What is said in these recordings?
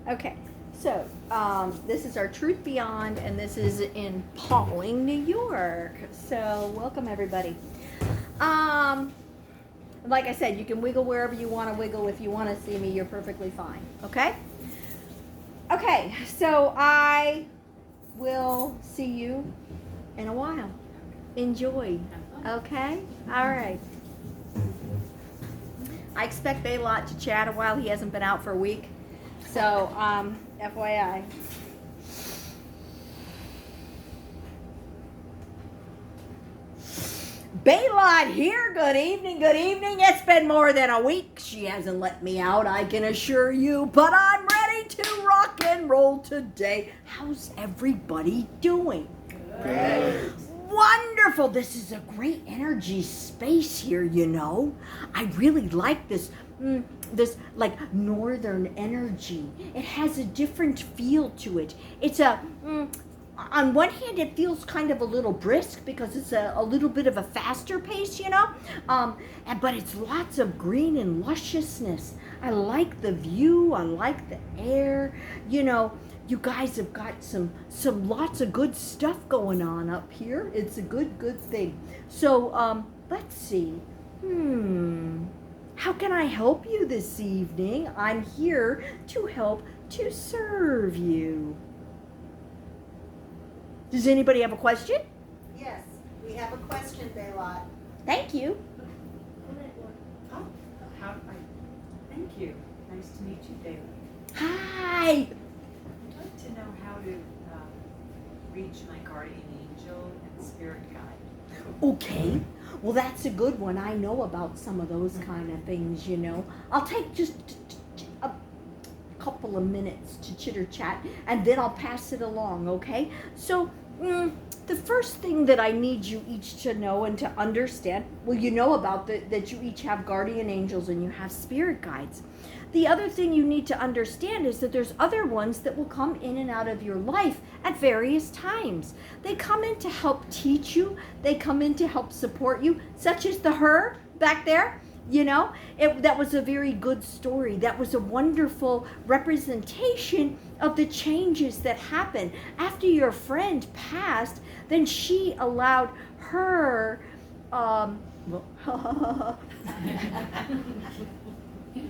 Okay, so this is our Truth Beyond, and this is in Pawling, New York. So welcome everybody. Like I said, you can wiggle wherever you want to wiggle. If you want to see me, you're perfectly fine. Okay. Okay, so I will see you in a while. Enjoy. Okay. All right. I expect Baylot to chat a while. He hasn't been out for a week. So, FYI. Baylot here. Good evening. Good evening. It's been more than a week. She hasn't let me out, I can assure you. But I'm ready to rock and roll today. How's everybody doing? Good. Wonderful. This is a great energy space here, you know. I really like this like northern energy. It has a different feel to it. It's on one hand, it feels kind of a little brisk because it's a little bit of a faster pace, you know. But it's lots of green and lusciousness. I like the view. I like the air. You know, you guys have got some lots of good stuff going on up here. It's a good thing. So let's see. How can I help you this evening? I'm here to help to serve you. Does anybody have a question? Yes, we have a question, Baylot. Thank you. Thank you. Nice to meet you, David. Hi. I'd like to know how to reach my guardian angel and spirit guide. Okay. Well, that's a good one. I know about some of those kind of things, you know. I'll take just a couple of minutes to chitter chat, and then I'll pass it along, okay? So, the first thing that I need you each to know and to understand, well, you know about that you each have guardian angels and you have spirit guides. The other thing you need to understand is that there's other ones that will come in and out of your life at various times. They come in to help teach you. They come in to help support you, such as the her back there. You know, that was a very good story. That was a wonderful representation of the changes that happened. After your friend passed, then she allowed her,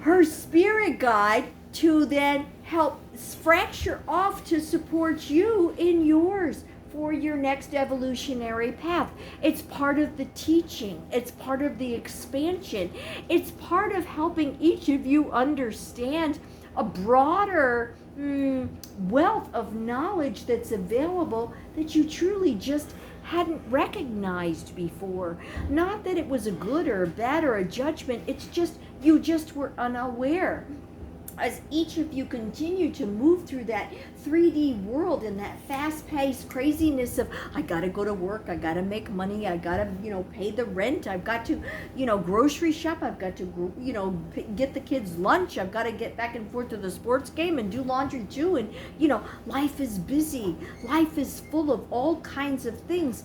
her spirit guide to then help fracture off to support you in yours for your next evolutionary path. It's part of the teaching. It's part of the expansion. It's part of helping each of you understand a broader wealth of knowledge that's available that you truly just hadn't recognized before. Not that it was a good or a bad or a judgment. It's just you just were unaware. As each of you continue to move through that 3D world and that fast-paced craziness of, I gotta go to work, I gotta make money, I gotta, pay the rent, I've got to, grocery shop, I've got to, get the kids lunch, I've got to get back and forth to the sports game and do laundry too, and, life is busy, life is full of all kinds of things.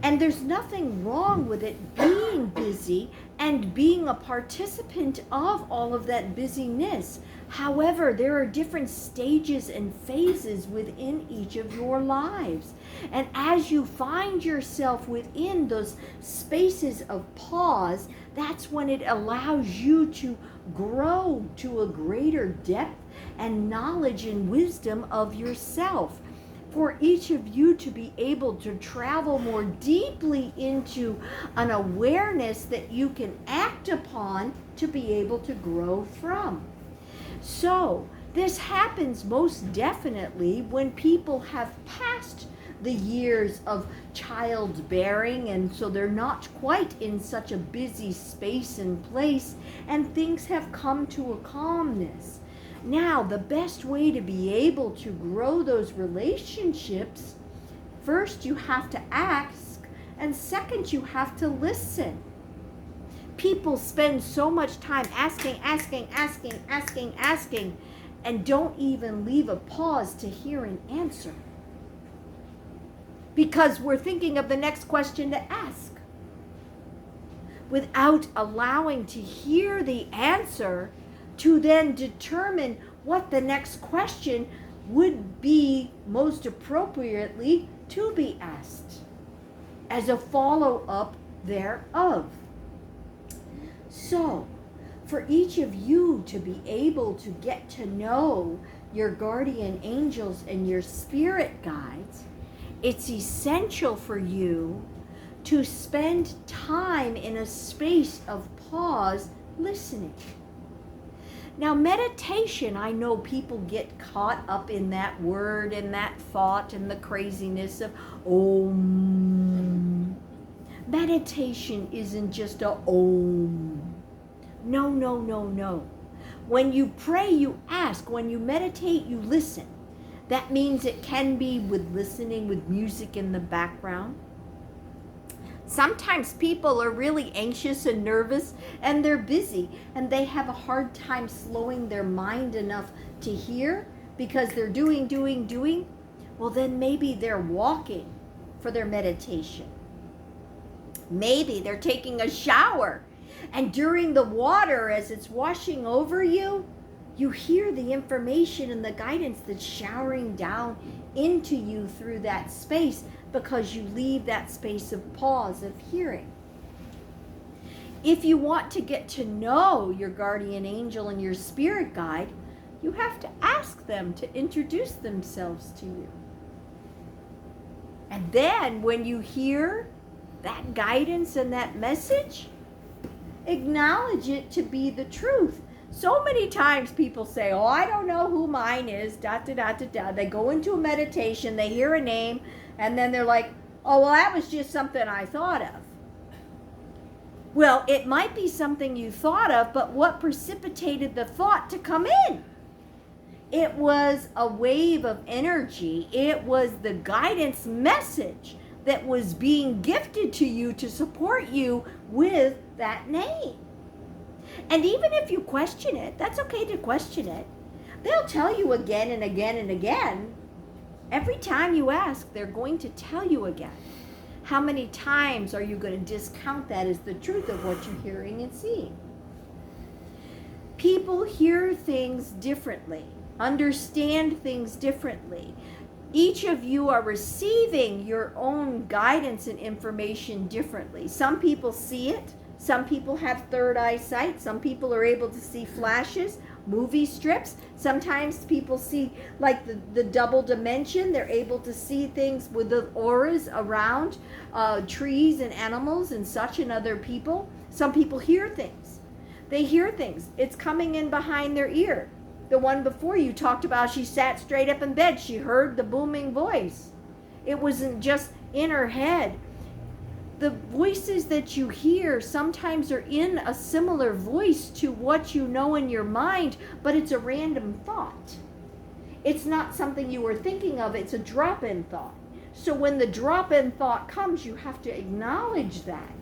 And there's nothing wrong with it being busy and being a participant of all of that busyness. However, there are different stages and phases within each of your lives. And as you find yourself within those spaces of pause, that's when it allows you to grow to a greater depth and knowledge and wisdom of yourself. For each of you to be able to travel more deeply into an awareness that you can act upon to be able to grow from. So, this happens most definitely when people have passed the years of childbearing, and so they're not quite in such a busy space and place, and things have come to a calmness. Now, the best way to be able to grow those relationships, first you have to ask, and second you have to listen. People spend so much time asking, and don't even leave a pause to hear an answer. Because we're thinking of the next question to ask. Without allowing to hear the answer, to then determine what the next question would be most appropriately to be asked as a follow-up thereof. So, for each of you to be able to get to know your guardian angels and your spirit guides, it's essential for you to spend time in a space of pause listening. Now, meditation, I know people get caught up in that word and that thought and the craziness of Om. Meditation isn't just a Om. No, no, no, no. When you pray, you ask. When you meditate, you listen. That means it can be with listening with music in the background. Sometimes people are really anxious and nervous and they're busy and they have a hard time slowing their mind enough to hear because they're doing. Well, then maybe they're walking for their meditation. Maybe they're taking a shower, and during the water as it's washing over you, you hear the information and the guidance that's showering down into you through that space, because you leave that space of pause, of hearing. If you want to get to know your guardian angel and your spirit guide, you have to ask them to introduce themselves to you. And then when you hear that guidance and that message, acknowledge it to be the truth. So many times people say, oh, I don't know who mine is, ... They go into a meditation, they hear a name, and then they're like, oh, well, that was just something I thought of. Well, it might be something you thought of, but what precipitated the thought to come in? It was a wave of energy. It was the guidance message that was being gifted to you to support you with that name. And even if you question it, that's okay to question it. They'll tell you again and again and again. Every time you ask, they're going to tell you again. How many times are you going to discount that as the truth of what you're hearing and seeing? People hear things differently, understand things differently. Each of you are receiving your own guidance and information differently. Some people see it. Some people have third eye sight. Some people are able to see flashes, movie strips. Sometimes people see like the double dimension. They're able to see things with the auras around trees and animals and such and other people. Some people hear things. They hear things. It's coming in behind their ear. The one before you talked about, she sat straight up in bed. She heard the booming voice. It wasn't just in her head. The voices that you hear sometimes are in a similar voice to what you know in your mind, but it's a random thought. It's not something you were thinking of. It's a drop-in thought. So when the drop-in thought comes, you have to acknowledge that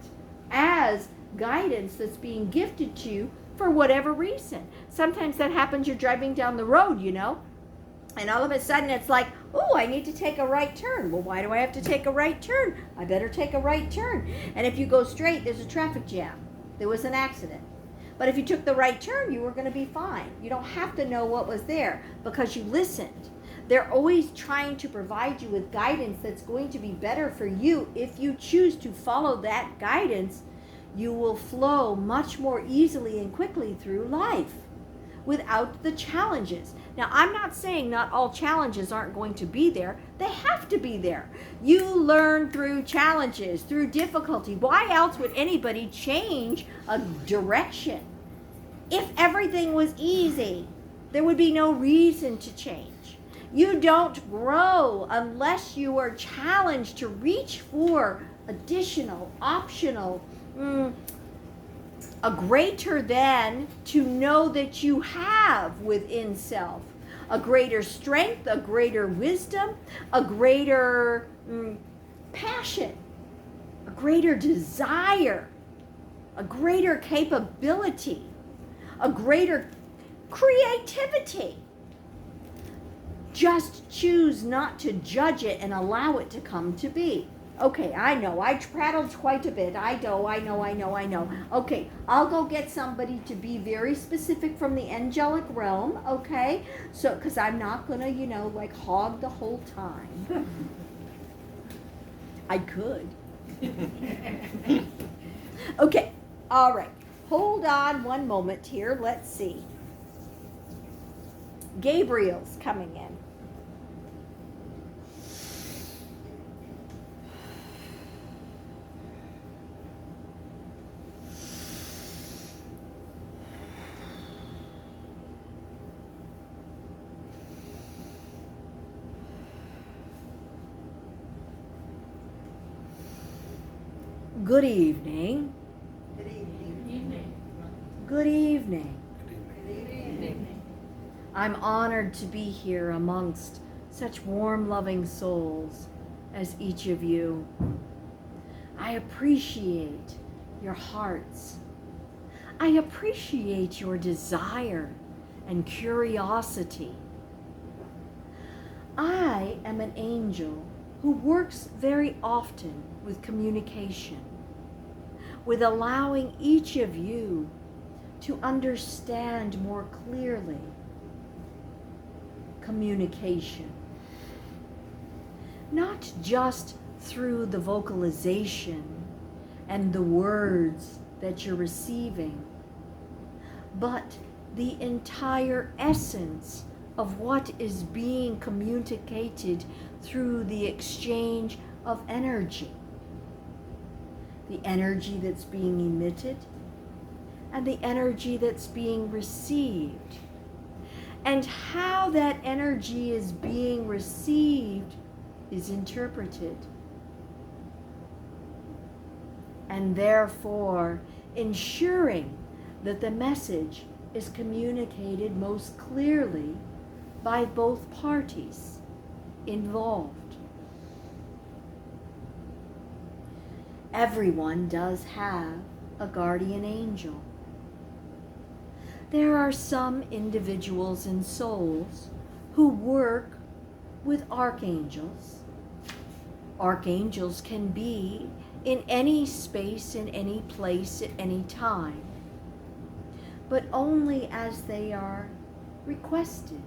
as guidance that's being gifted to you for whatever reason. Sometimes that happens, you're driving down the road, and all of a sudden it's like, oh, I need to take a right turn. Well, why do I have to take a right turn? I better take a right turn. And if you go straight, there's a traffic jam. There was an accident. But if you took the right turn, you were going to be fine. You don't have to know what was there because you listened. They're always trying to provide you with guidance that's going to be better for you. If you choose to follow that guidance, you will flow much more easily and quickly through life without the challenges. Now, I'm not saying not all challenges aren't going to be there. They have to be there. You learn through challenges, through difficulty. Why else would anybody change a direction? If everything was easy, there would be no reason to change. You don't grow unless you are challenged to reach for additional, optional, a greater than to know that you have within self. A greater strength, a greater wisdom, a greater passion, a greater desire, a greater capability, a greater creativity. Just choose not to judge it and allow it to come to be. Okay, I know. I prattled quite a bit. I know. Okay, I'll go get somebody to be very specific from the angelic realm, okay? So, because I'm not going to, like hog the whole time. I could. Okay, all right. Hold on one moment here. Let's see. Gabriel's coming in. Good evening. Good evening. Good evening. Good evening. I'm honored to be here amongst such warm, loving souls as each of you. I appreciate your hearts. I appreciate your desire and curiosity. I am an angel who works very often with communication, with allowing each of you to understand more clearly communication. Not just through the vocalization and the words that you're receiving, but the entire essence of what is being communicated through the exchange of energy. The energy that's being emitted and the energy that's being received. And how that energy is being received is interpreted. And therefore, ensuring that the message is communicated most clearly by both parties involved. Everyone does have a guardian angel. There are some individuals and souls who work with archangels. Archangels can be in any space, in any place, at any time, but only as they are requested.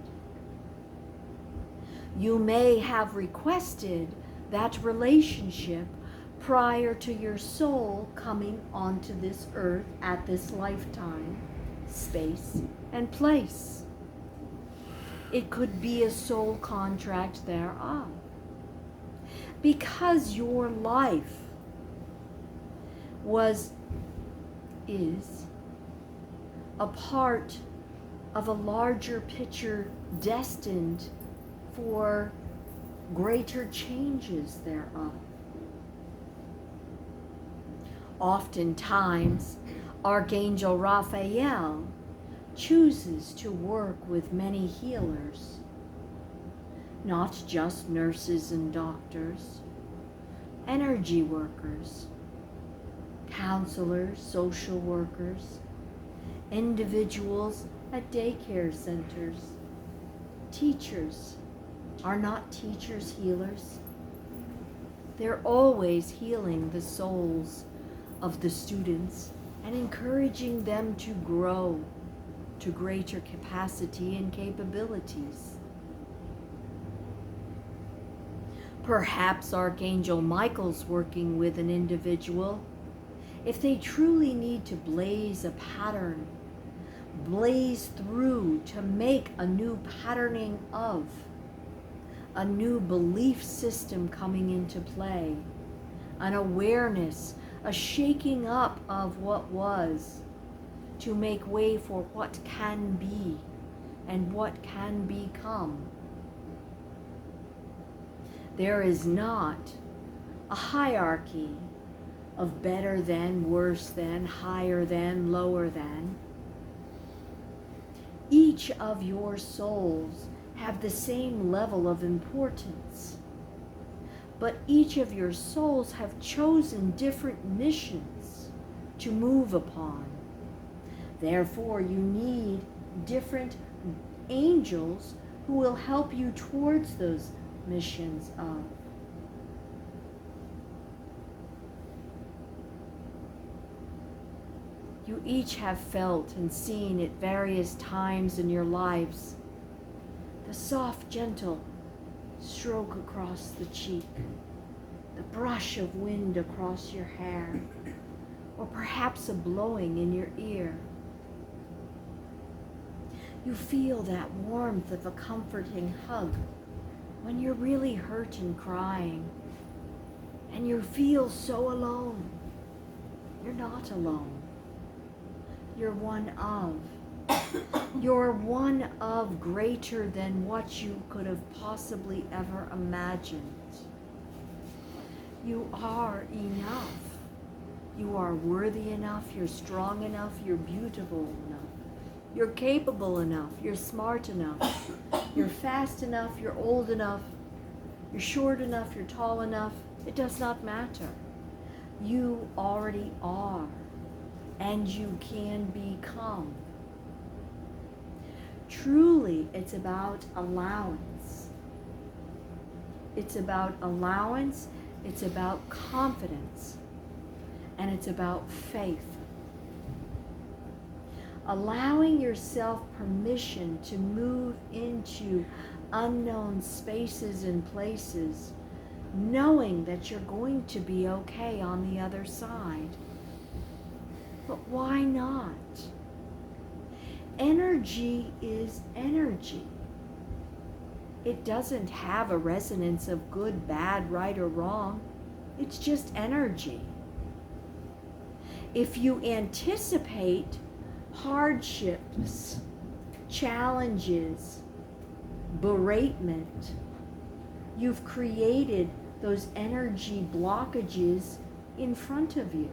You may have requested that relationship prior to your soul coming onto this earth at this lifetime, space, and place. It could be a soul contract thereof. Because your life is a part of a larger picture destined for greater changes thereof. Oftentimes, Archangel Raphael chooses to work with many healers, not just nurses and doctors, energy workers, counselors, social workers, individuals at daycare centers, teachers. Are not teachers healers? They're always healing the souls of the students and encouraging them to grow to greater capacity and capabilities. Perhaps Archangel Michael's working with an individual if they truly need to blaze a pattern, blaze through to make a new patterning of, a new belief system coming into play, an awareness, a shaking up of what was to make way for what can be and what can become. There is not a hierarchy of better than, worse than, higher than, lower than. Each of your souls have the same level of importance, but each of your souls have chosen different missions to move upon. Therefore, you need different angels who will help you towards those missions of. you each have felt and seen at various times in your lives the soft, gentle stroke across the cheek, the brush of wind across your hair, or perhaps a blowing in your ear. You feel that warmth of a comforting hug when you're really hurt and crying, and you feel so alone. You're not alone. You're one of. You're one of greater than what you could have possibly ever imagined. You are enough. You are worthy enough, you're strong enough, you're beautiful enough. You're capable enough, you're smart enough, you're fast enough, you're old enough, you're short enough, you're tall enough. It does not matter. You already are, and you can become. Truly, it's about allowance. It's about allowance, it's about confidence, and it's about faith. Allowing yourself permission to move into unknown spaces and places, knowing that you're going to be okay on the other side. But why not? Energy is energy. It doesn't have a resonance of good, bad, right, or wrong. It's just energy. If you anticipate hardships, challenges, beratement, you've created those energy blockages in front of you.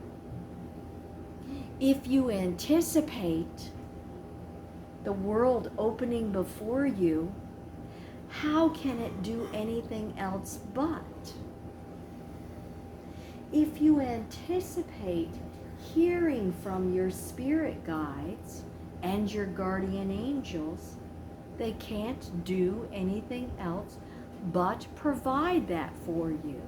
If you anticipate the world opening before you, how can it do anything else but? If you anticipate hearing from your spirit guides and your guardian angels, they can't do anything else but provide that for you.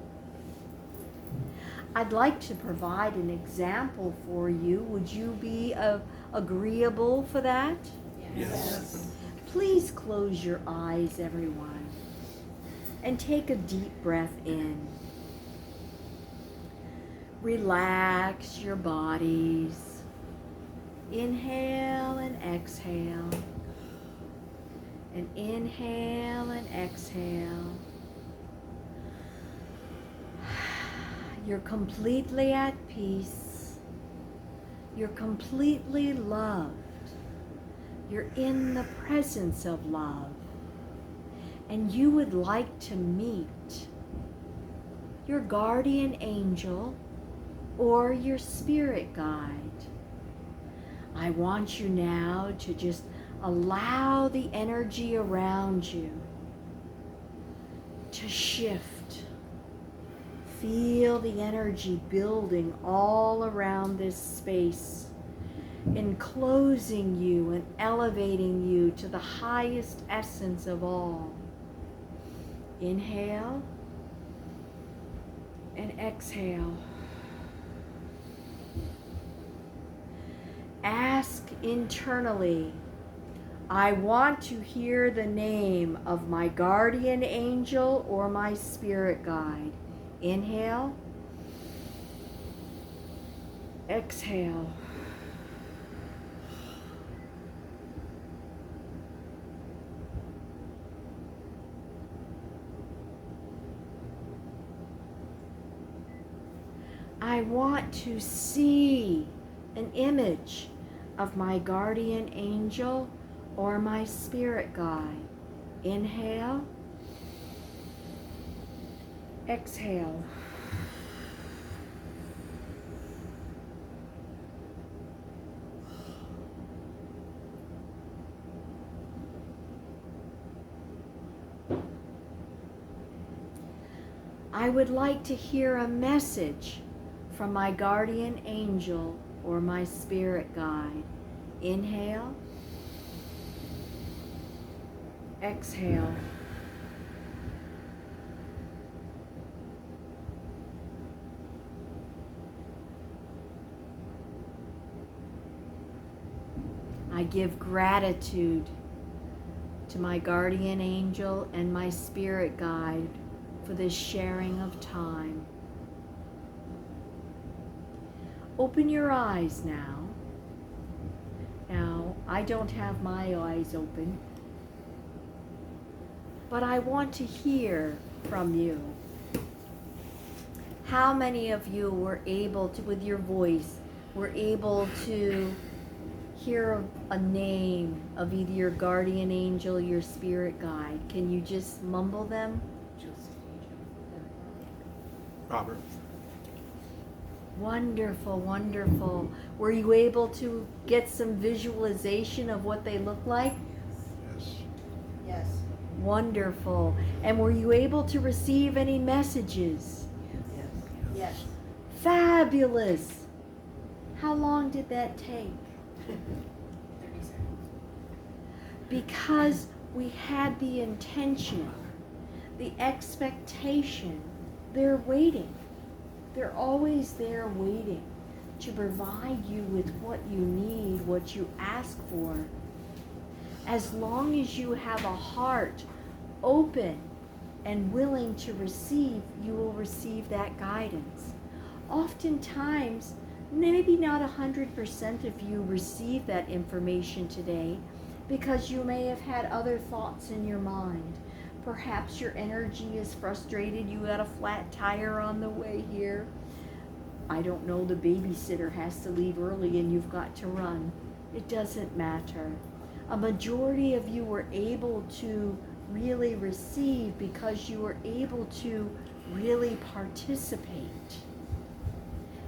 I'd like to provide an example for you. Would you be agreeable for that? Yes. Please close your eyes, everyone, and take a deep breath in. Relax your bodies. Inhale and exhale. And inhale and exhale. You're completely at peace. You're completely loved. You're in the presence of love. And you would like to meet your guardian angel or your spirit guide. I want you now to just allow the energy around you to shift. Feel the energy building all around this space, enclosing you and elevating you to the highest essence of all. Inhale and exhale. Ask internally, I want to hear the name of my guardian angel or my spirit guide. Inhale. Exhale. I want to see an image of my guardian angel or my spirit guide. Inhale. Exhale. I would like to hear a message from my guardian angel or my spirit guide. Inhale. Exhale. I give gratitude to my guardian angel and my spirit guide for this sharing of time. Open your eyes now. Now, I don't have my eyes open, but I want to hear from you. How many of you were able to, with your voice, were able to hear a name of either your guardian angel or your spirit guide? Can you just mumble them? Robert. Wonderful, wonderful. Were you able to get some visualization of what they look like? Yes. Yes. Wonderful. And were you able to receive any messages? Yes. Fabulous. How long did that take? 30 seconds. Because we had the intention, the expectation. They're waiting. They're always there waiting to provide you with what you need, what you ask for. As long as you have a heart open and willing to receive, you will receive that guidance. Oftentimes, maybe not 100% of you receive that information today because you may have had other thoughts in your mind. Perhaps your energy is frustrated. You got a flat tire on the way here. I don't know, the babysitter has to leave early and you've got to run. It doesn't matter. A majority of you were able to really receive because you were able to really participate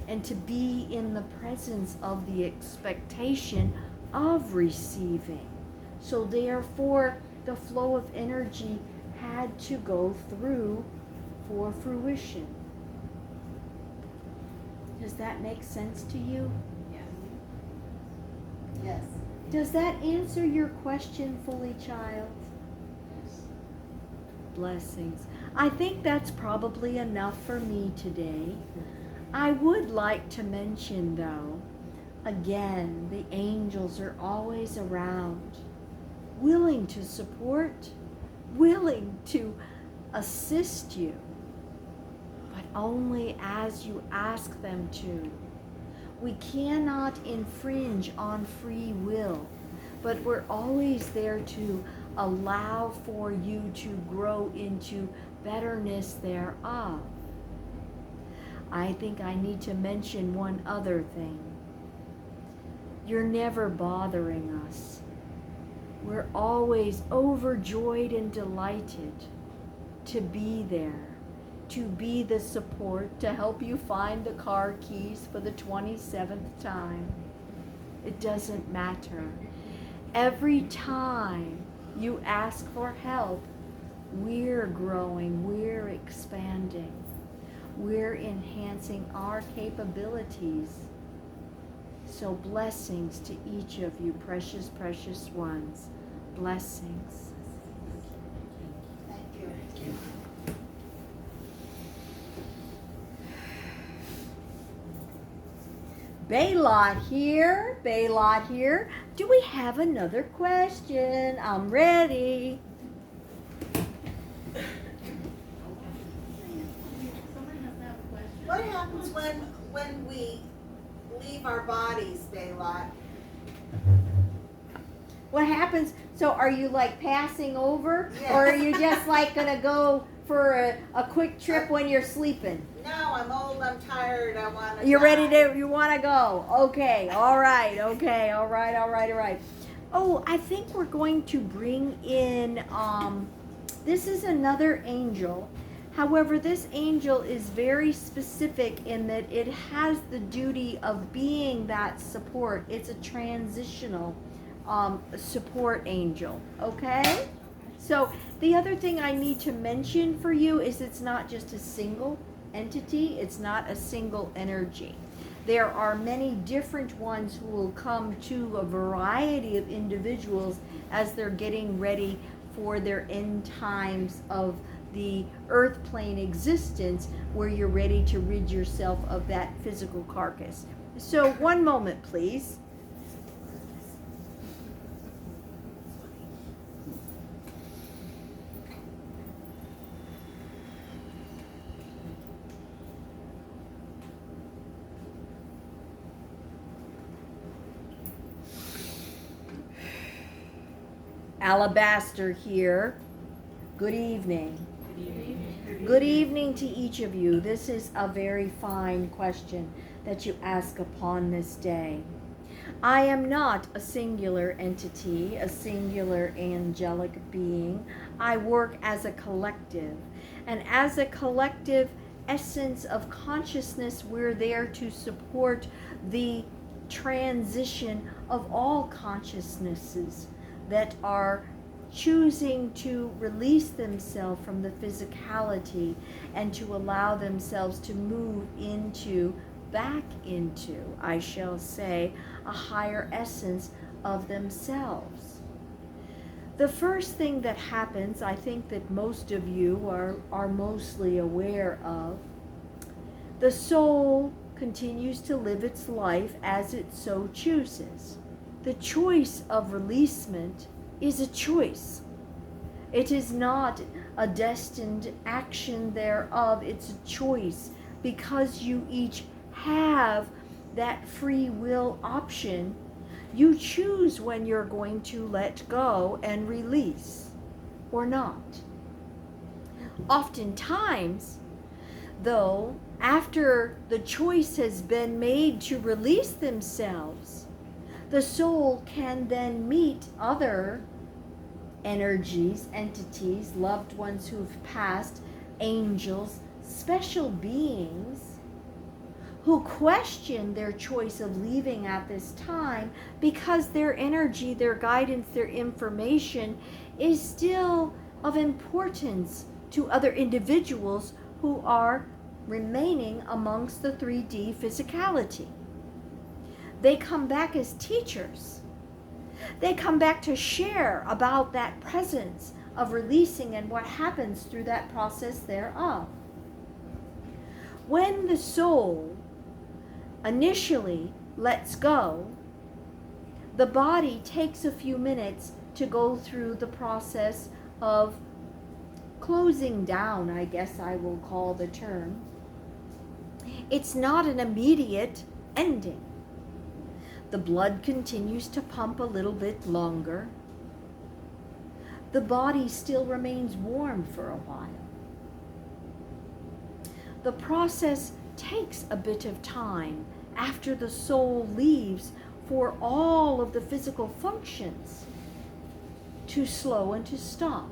and to be in the presence of the expectation of receiving. So therefore, the flow of energy had to go through for fruition. Does that make sense to you? Yes. Yes. Does that answer your question fully, child? Yes. Blessings. I think that's probably enough for me today. I would like to mention, though, again, the angels are always around, willing to support, willing to assist you, but only as you ask them to. We cannot infringe on free will, but we're always there to allow for you to grow into betterness thereof. I think I need to mention one other thing. You're never bothering us. We're always overjoyed and delighted to be there, to be the support, to help you find the car keys for the 27th time. It doesn't matter. Every time you ask for help, we're growing, we're expanding, we're enhancing our capabilities. So blessings to each of you, precious, precious ones. Blessings. Thank you. Baylot here, Baylot here. Do we have another question? I'm ready. What happens when we leave our bodies, Baylot? What happens? So are you like passing over? Yes. Or are you just like gonna go for a quick trip when you're sleeping? No, I'm old, I'm tired, I want to You're ready to, you wanna go? Okay, all right, okay, all right, all right, all right. Oh, I think we're going to bring in, this is another angel. However, this angel is very specific in that it has the duty of being that support. It's a transitional support angel, okay? So the other thing I need to mention for you is it's not just a single entity, it's not a single energy. There are many different ones who will come to a variety of individuals as they're getting ready for their end times of the earth plane existence, where you're ready to rid yourself of that physical carcass. So one moment, please. Alabaster here. Good evening. Good evening. Good evening to each of you. This is a very fine question that you ask upon this day. I am not a singular entity, a singular angelic being. I work as a collective. And as a collective essence of consciousness, we're there to support the transition of all consciousnesses that are choosing to release themselves from the physicality and to allow themselves to move back into, I shall say, a higher essence of themselves. The first thing that happens, I think that most of you are mostly aware of, the soul continues to live its life as it so chooses. The choice of releasement is a choice. It is not a destined action thereof, it's a choice, because you each have that free will option. You choose when you're going to let go and release or not. Oftentimes, though, after the choice has been made to release themselves, the soul can then meet other energies, entities, loved ones who've passed, angels, special beings, who question their choice of leaving at this time because their energy, their guidance, their information is still of importance to other individuals who are remaining amongst the 3D physicality. They come back as teachers. They come back to share about that presence of releasing and what happens through that process thereof. When the soul initially lets go, the body takes a few minutes to go through the process of closing down, I guess I will call the term. It's not an immediate ending. The blood continues to pump a little bit longer. The body still remains warm for a while. The process takes a bit of time after the soul leaves for all of the physical functions to slow and to stop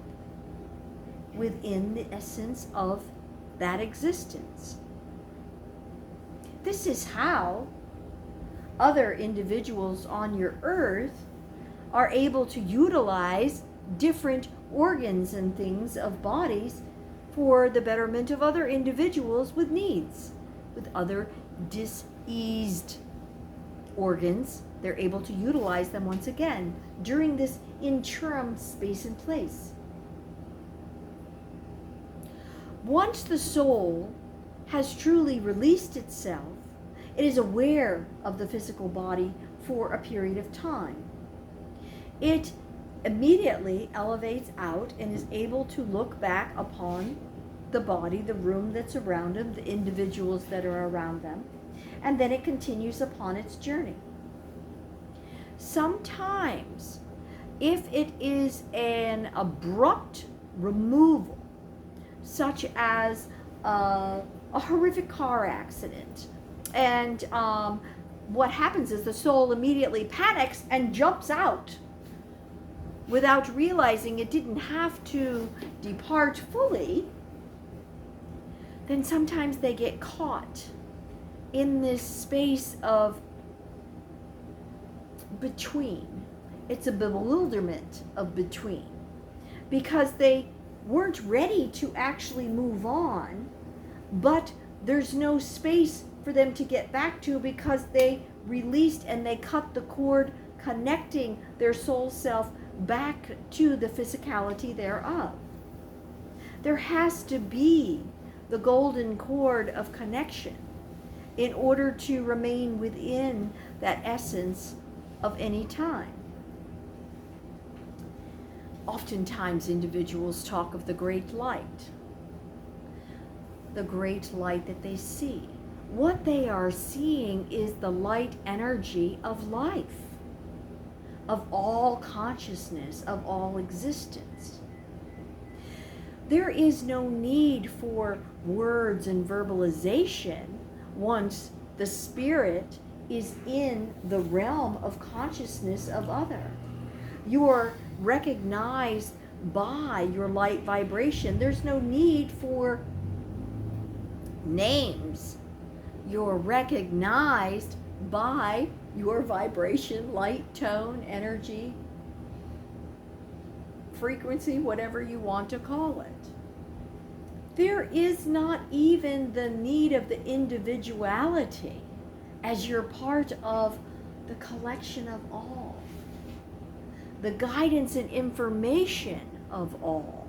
within the essence of that existence. This is how other individuals on your earth are able to utilize different organs and things of bodies for the betterment of other individuals with needs, with other diseased organs. They're able to utilize them once again during this interim space and place. Once the soul has truly released itself, it is aware of the physical body for a period of time. It immediately elevates out and is able to look back upon the body, the room that's around them, the individuals that are around them, and then it continues upon its journey. Sometimes, if it is an abrupt removal, such as a horrific car accident, and what happens is the soul immediately panics and jumps out without realizing it didn't have to depart fully, then sometimes they get caught in this space of between. It's a bewilderment of between, because they weren't ready to actually move on, but there's no space for them to get back to because they released and they cut the cord connecting their soul self back to the physicality thereof. There has to be the golden cord of connection in order to remain within that essence of any time. Oftentimes individuals talk of the great light that they see. What they are seeing is the light energy of life. of all consciousness, of all existence. There is no need for words and verbalization once the spirit is in the realm of consciousness of other. You are recognized by your light vibration. There's no need for names. You're recognized by your vibration, light, tone, energy, frequency, whatever you want to call it. There is not even the need of the individuality, as you're part of the collection of all, the guidance and information of all.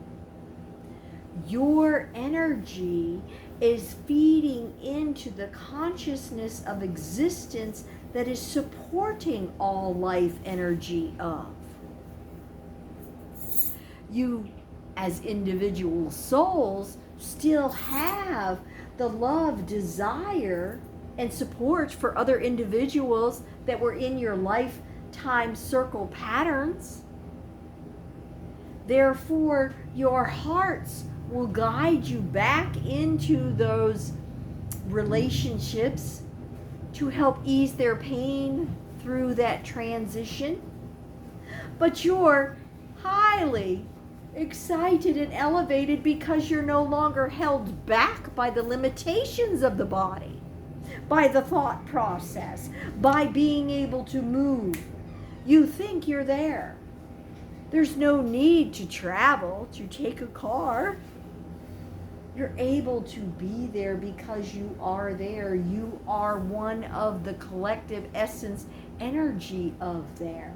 Your energy is feeding into the consciousness of existence that is supporting all life energy of. You, as individual souls, still have the love, desire, and support for other individuals that were in your lifetime circle patterns. Therefore, your hearts will guide you back into those relationships to help ease their pain through that transition. But you're highly excited and elevated because you're no longer held back by the limitations of the body, by the thought process, by being able to move. You think you're there. There's no need to travel, to take a car. You're able to be there because you are there. You are one of the collective essence energy of there.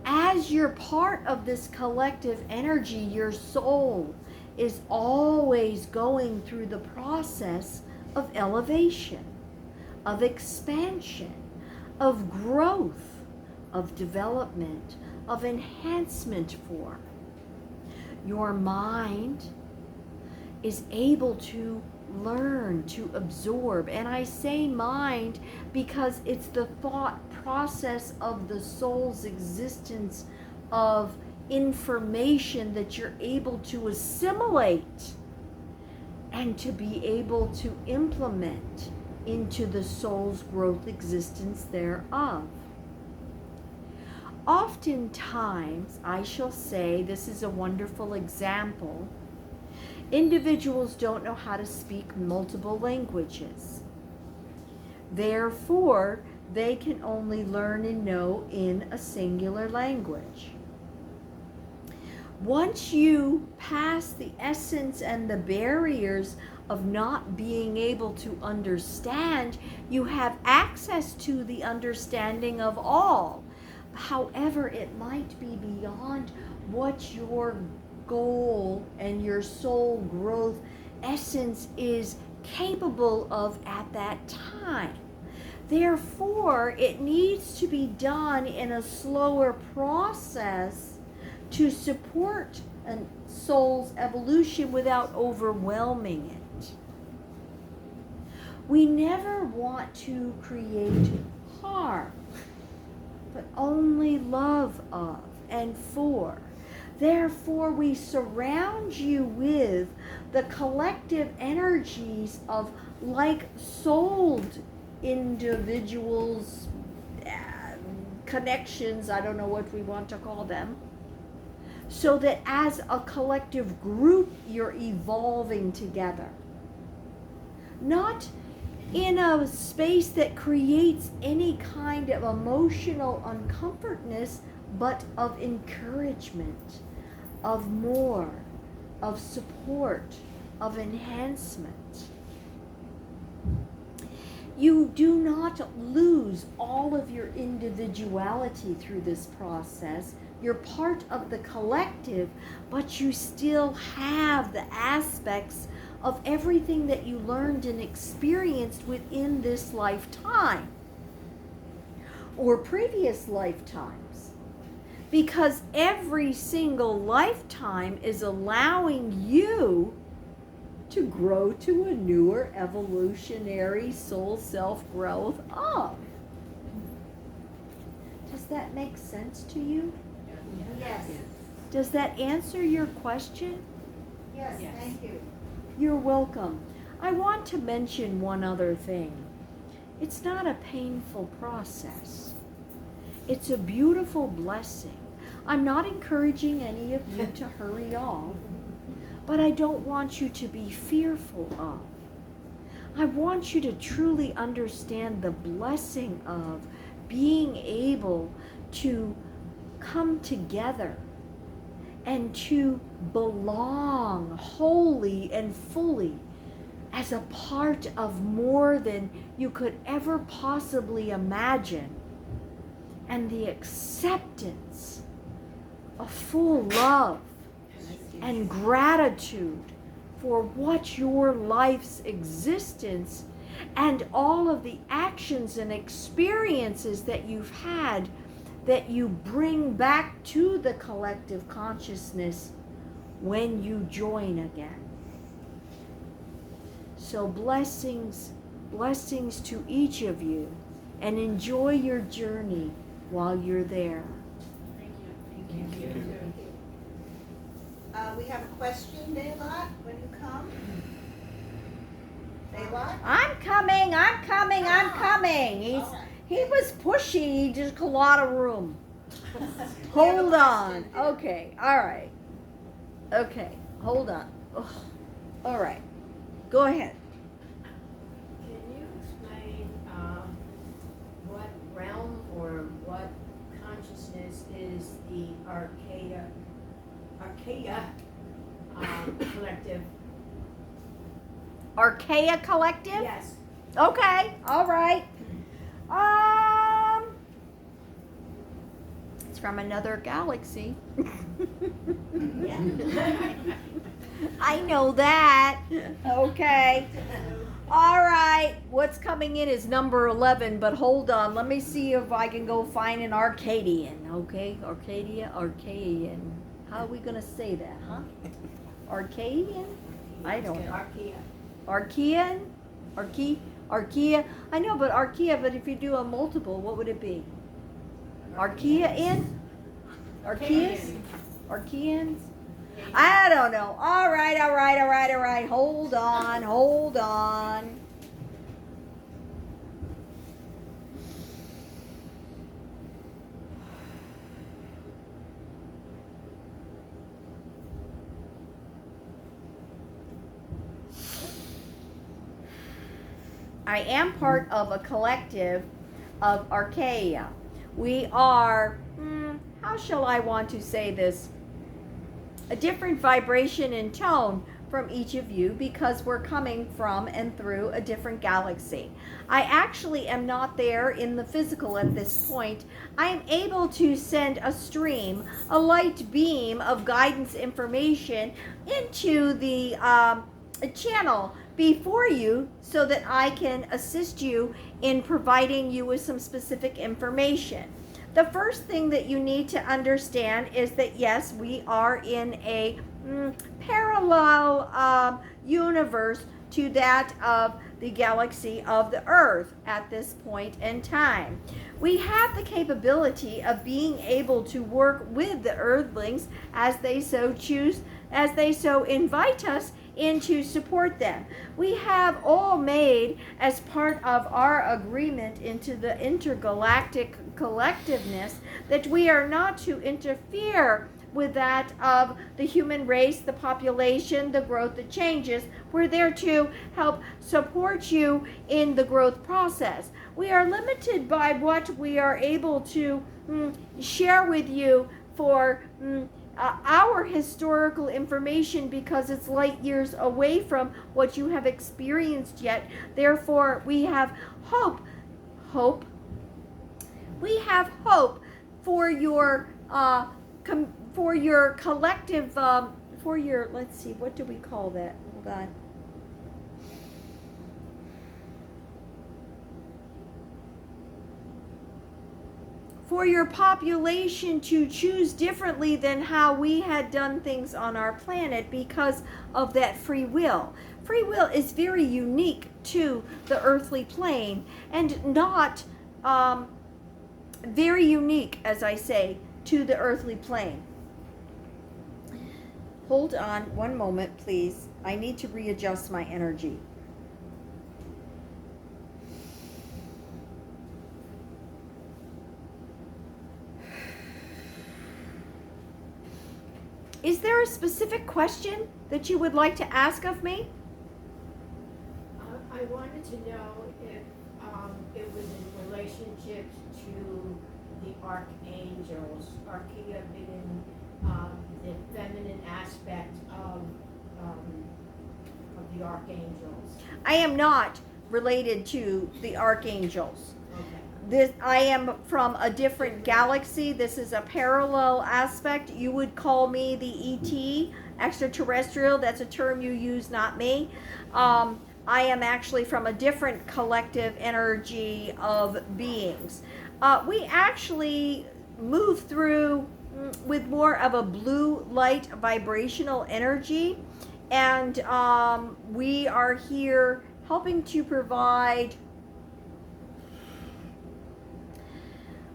As you're part of this collective energy, your soul is always going through the process of elevation, of expansion, of growth, of development, of enhancement for. Your mind is able to learn, to absorb. And I say mind because it's the thought process of the soul's existence of information that you're able to assimilate and to be able to implement into the soul's growth existence thereof. Oftentimes, I shall say, this is a wonderful example, individuals don't know how to speak multiple languages. Therefore, they can only learn and know in a singular language. Once you pass the essence and the barriers of not being able to understand, you have access to the understanding of all. However, it might be beyond what your goal and your soul growth essence is capable of at that time. Therefore, it needs to be done in a slower process to support a soul's evolution without overwhelming it. We never want to create harm, but only love of and for. Therefore, we surround you with the collective energies of like-souled individuals, connections, I don't know what we want to call them, so that as a collective group, you're evolving together. Not in a space that creates any kind of emotional uncomfortness, but of encouragement, of more, of support, of enhancement. You do not lose all of your individuality through this process. You're part of the collective, but you still have the aspects of everything that you learned and experienced within this lifetime or previous lifetimes. Because every single lifetime is allowing you to grow to a newer evolutionary soul self growth of. that make sense to you? Yes, Does that answer your question? yes, Yes. thank you. You're welcome. I want to mention one other thing. It's not a painful process. It's a beautiful blessing. I'm not encouraging any of you to hurry off, but I don't want you to be fearful of. I want you to truly understand the blessing of being able to come together and to belong wholly and fully as a part of more than you could ever possibly imagine, and the acceptance of full love and gratitude for what your life's existence and all of the actions and experiences that you've had that you bring back to the collective consciousness when you join again. So blessings to each of you, and enjoy your journey while you're there. Thank you. We have a question, Daylight, when you come. Daylight? I'm coming. All right. He was pushy. He just took a lot of room. Hold on. Okay. All right. Okay. Hold on. Ugh. All right. Go ahead. Can you explain what realm or what consciousness is the Archaea collective? Archaea Collective? Yes. Okay. All right. It's from another galaxy. I know that. Okay. All right. What's coming in is number 11, but hold on. Let me see if I can go find an Arcadian. Okay? Arcadian. How are we going to say that, huh? Arcadian? I don't know. Archaea. Archean? Archaea? I know, but Archaea, but if you do a multiple, what would it be? Archaean? Archaeans? Archaeans? I don't know. All right. Hold on. I am part of a collective of Archaea. We are, how shall I want to say this? A different vibration and tone from each of you because we're coming from and through a different galaxy. I actually am not there in the physical at this point. I am able to send a stream, a light beam of guidance information into the channel before you so that I can assist you in providing you with some specific information. The first thing that you need to understand is that yes, we are in a parallel universe to that of the galaxy of the Earth at this point in time. We have the capability of being able to work with the Earthlings as they so choose, as they so invite us in to support them. We have all made, as part of our agreement into the intergalactic collectiveness, that we are not to interfere with that of the human race, the population, the growth, the changes. We're there to help support you in the growth process. We are limited by what we are able to share with you for our historical information because it's light years away from what you have experienced yet. Therefore, we have hope. We have hope for your collective, for your, let's see, what do we call that? Hold on. For your population to choose differently than how we had done things on our planet because of that free will. Free will is very unique to the earthly plane and not very unique, as I say, to the earthly plane. Hold on one moment, please. I need to readjust my energy. Is there a specific question that you would like to ask of me? I wanted to know if it was in relationship to the archangels. Archaea being the feminine aspect of the archangels. I am not related to the archangels. Okay. I am from a different galaxy. This is a parallel aspect. You would call me the ET, extraterrestrial. That's a term you use, not me. I am actually from a different collective energy of beings. We actually move through with more of a blue light vibrational energy, and we are here helping to provide.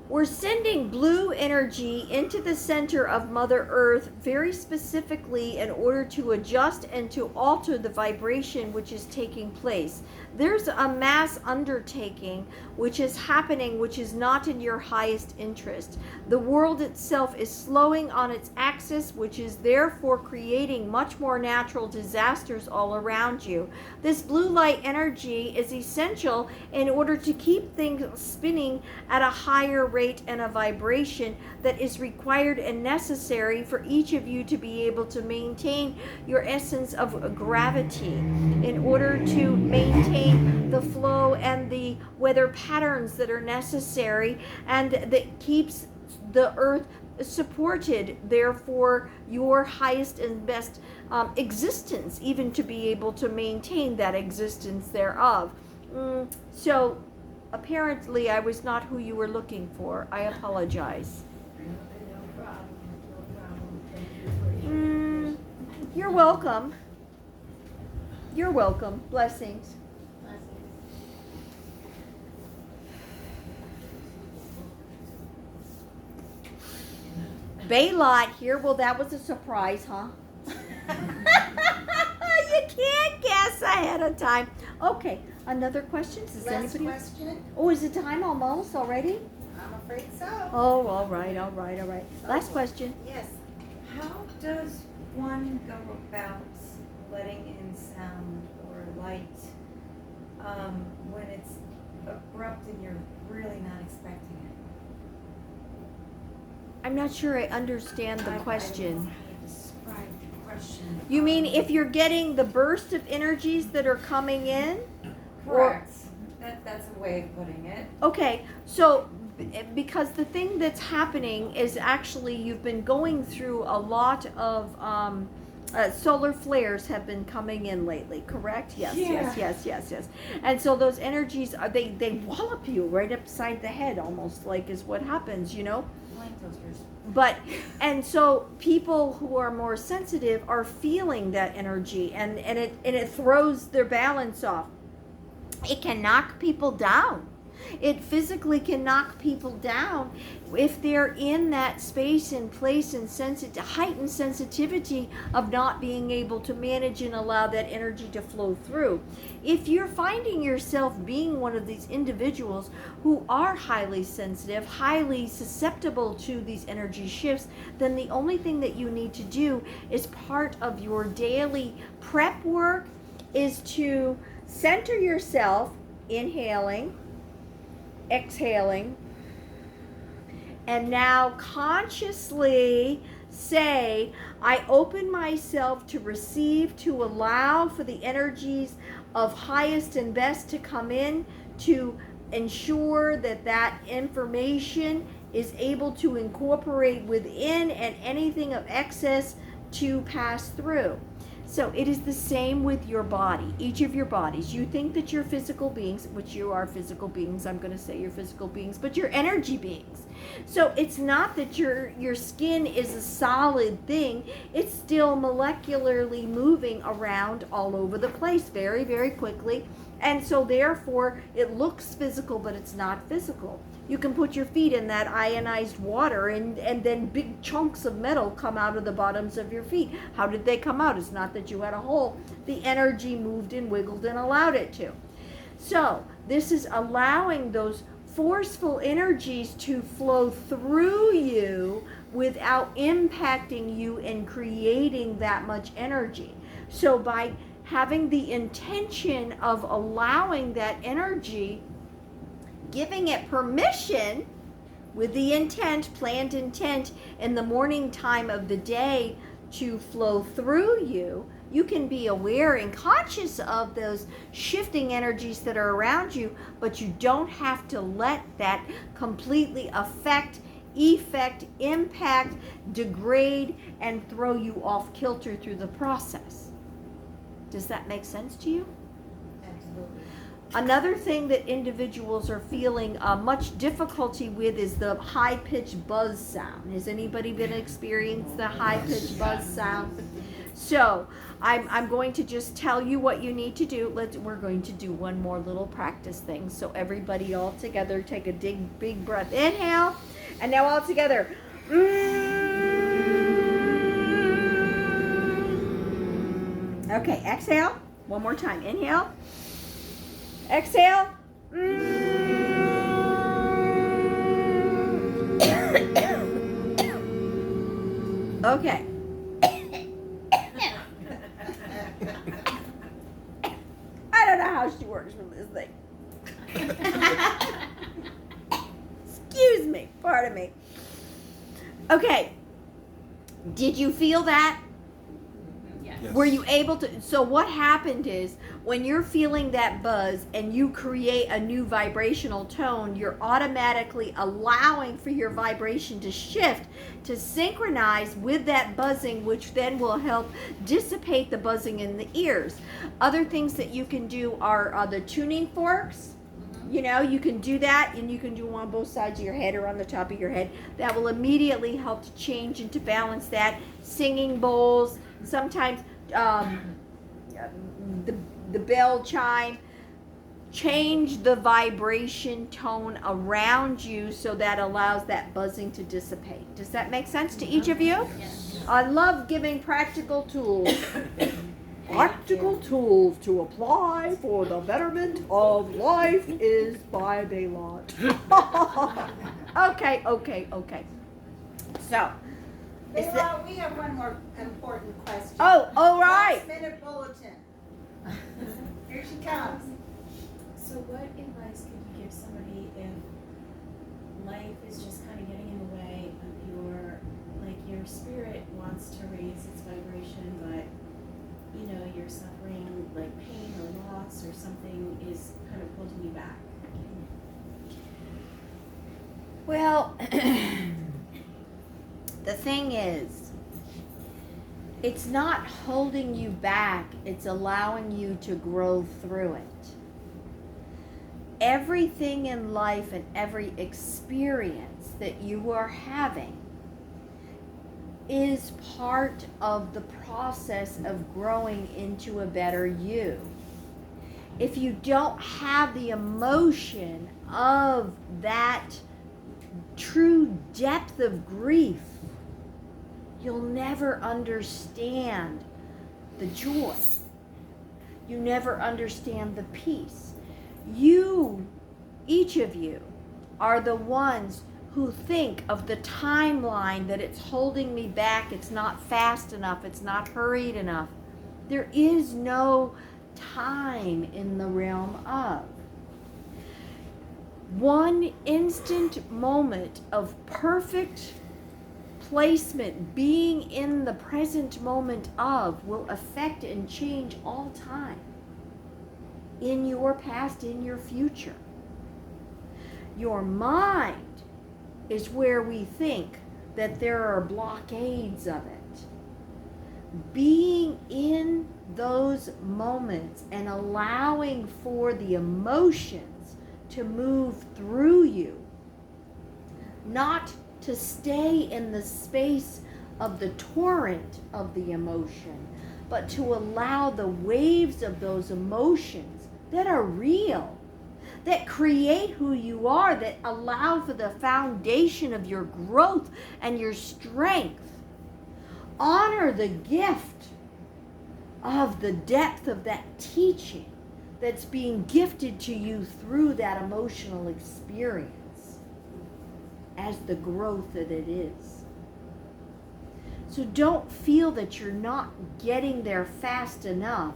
We're sending blue energy into the center of Mother Earth very specifically in order to adjust and to alter the vibration which is taking place. There's a mass undertaking which is happening which is not in your highest interest. The world itself is slowing on its axis, which is therefore creating much more natural disasters all around you. This blue light energy is essential in order to keep things spinning at a higher rate and a vibration that is required and necessary for each of you to be able to maintain your essence of gravity in order to maintain the flow and the weather patterns that are necessary and that keeps the earth supported, therefore your highest and best existence, even to be able to maintain that existence thereof. So apparently I was not who you were looking for. I apologize. No problem. No problem. Thank you for your You're welcome. You're welcome. Blessings. Baylot here. Well, that was a surprise, huh? You can't guess ahead of time. Okay, another question? Does Last anybody? question? Oh, is the time almost already? I'm afraid so. Oh, all right. Last question. Yes. How does one go about letting in sound or light when it's abrupt and you're really not expecting it? I'm not sure I understand the I don't question. know how to describe the question. You mean if you're getting the burst of energies that are coming in? Correct. That's a way of putting it. Okay, so because the thing that's happening is actually you've been going through a lot of solar flares have been coming in lately, correct? Yes. And so those energies are they wallop you right upside the head, almost like is what happens, you know. Flame toasters. But and so people who are more sensitive are feeling that energy, and it throws their balance off. It can knock people down. It physically can knock people down if they're in that space and place and heightened sensitivity of not being able to manage and allow that energy to flow through. If you're finding yourself being one of these individuals who are highly sensitive, highly susceptible to these energy shifts, then the only thing that you need to do is part of your daily prep work is to center yourself, inhaling, exhaling, and now consciously say, I open myself to receive, to allow for the energies of highest and best to come in, to ensure that that information is able to incorporate within and anything of excess to pass through. So it is the same with your body, each of your bodies. You think that you're physical beings, which you are physical beings, I'm going to say you're physical beings, but you're energy beings. So it's not that your skin is a solid thing. It's still molecularly moving around all over the place very, very quickly. And so therefore it looks physical, but it's not physical. You can put your feet in that ionized water and then big chunks of metal come out of the bottoms of your feet. How did they come out? It's not that you had a hole. The energy moved and wiggled and allowed it to. So this is allowing those forceful energies to flow through you without impacting you and creating that much energy. So by having the intention of allowing that energy, giving it permission with the intent, planned intent in the morning time of the day to flow through you, you can be aware and conscious of those shifting energies that are around you, but you don't have to let that completely affect, impact, degrade, and throw you off kilter through the process. Does that make sense to you? Absolutely. Another thing that individuals are feeling much difficulty with is the high-pitched buzz sound. Has anybody been experiencing the high-pitched buzz sound? So I'm going to just tell you what you need to do. We're going to do one more little practice thing. So everybody all together, take a big breath. Inhale, and now all together. Okay, exhale. One more time. Inhale. Exhale. Okay. I don't know how she works with this thing. Excuse me. Pardon me. Okay. Did you feel that? Yes. Were you able to? So what happened is when you're feeling that buzz and you create a new vibrational tone, you're automatically allowing for your vibration to shift, to synchronize with that buzzing, which then will help dissipate the buzzing in the ears. Other things that you can do are the tuning forks. You know, you can do that, and you can do them on both sides of your head or on the top of your head. That will immediately help to change and to balance that. Singing bowls, sometimes the bell chime. Change the vibration tone around you so that allows that buzzing to dissipate. Does that make sense to each of you? Yes. I love giving practical tools. Practical tools to apply for the betterment of life is by Baylot. Okay. So, is that, We have one more important question. oh, all right. Last minute bulletin. Here she comes. So what advice could you give somebody if life is just kind of getting in the way of your spirit wants to raise its vibration, but you know, you're suffering like pain or loss or something is kind of holding you back? Well, the thing is, it's not holding you back, it's allowing you to grow through it. Everything in life and every experience that you are having is part of the process of growing into a better you. If you don't have the emotion of that true depth of grief, you'll never understand the joy. You never understand the peace. You, each of you, are the ones who think of the timeline that it's holding me back, it's not fast enough, it's not hurried enough. There is no time in the realm of. One instant moment of perfect placement, being in the present moment of, will affect and change all time. In your past, in your future. Your mind is where we think that there are blockades of it. Being in those moments and allowing for the emotions to move through you, not to stay in the space of the torrent of the emotion, but to allow the waves of those emotions that are real, that create who you are, that allow for the foundation of your growth and your strength. Honor the gift of the depth of that teaching that's being gifted to you through that emotional experience as the growth that it is. So don't feel that you're not getting there fast enough.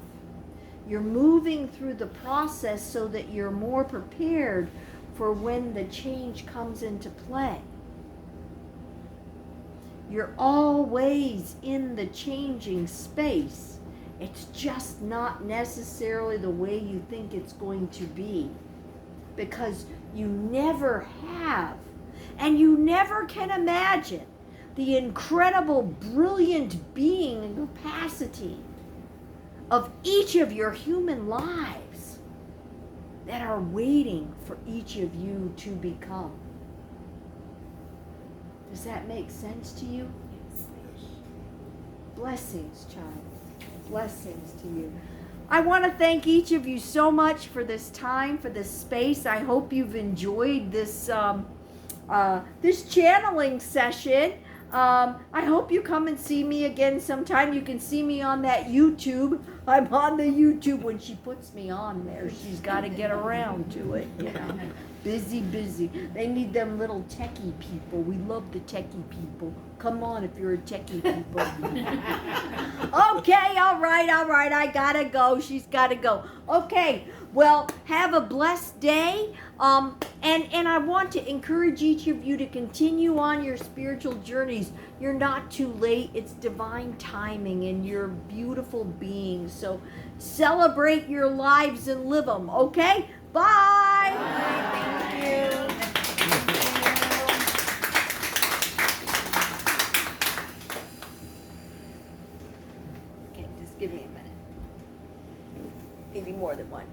You're moving through the process so that you're more prepared for when the change comes into play. You're always in the changing space. It's just not necessarily the way you think it's going to be, because you never have, and you never can imagine the incredible, brilliant being and capacity of each of your human lives that are waiting for each of you to become. Does that make sense to you? Blessings, child. Blessings to you. I want to thank each of you so much for this time, for this space. I hope you've enjoyed this this channeling session. I hope you come and see me again sometime. You can see me on that YouTube. I'm on the YouTube. When she puts me on there, she's got to get around to it, you know. Busy. They need them little techie people. We love the techie people. Come on if you're a techie people. Okay, all right. I gotta go. She's gotta go. Okay, well, have a blessed day. And I want to encourage each of you to continue on your spiritual journeys. You're not too late. It's divine timing, and you're beautiful beings. So celebrate your lives and live them, okay? Bye. Thank you. Okay, just give me a minute. Maybe more than one.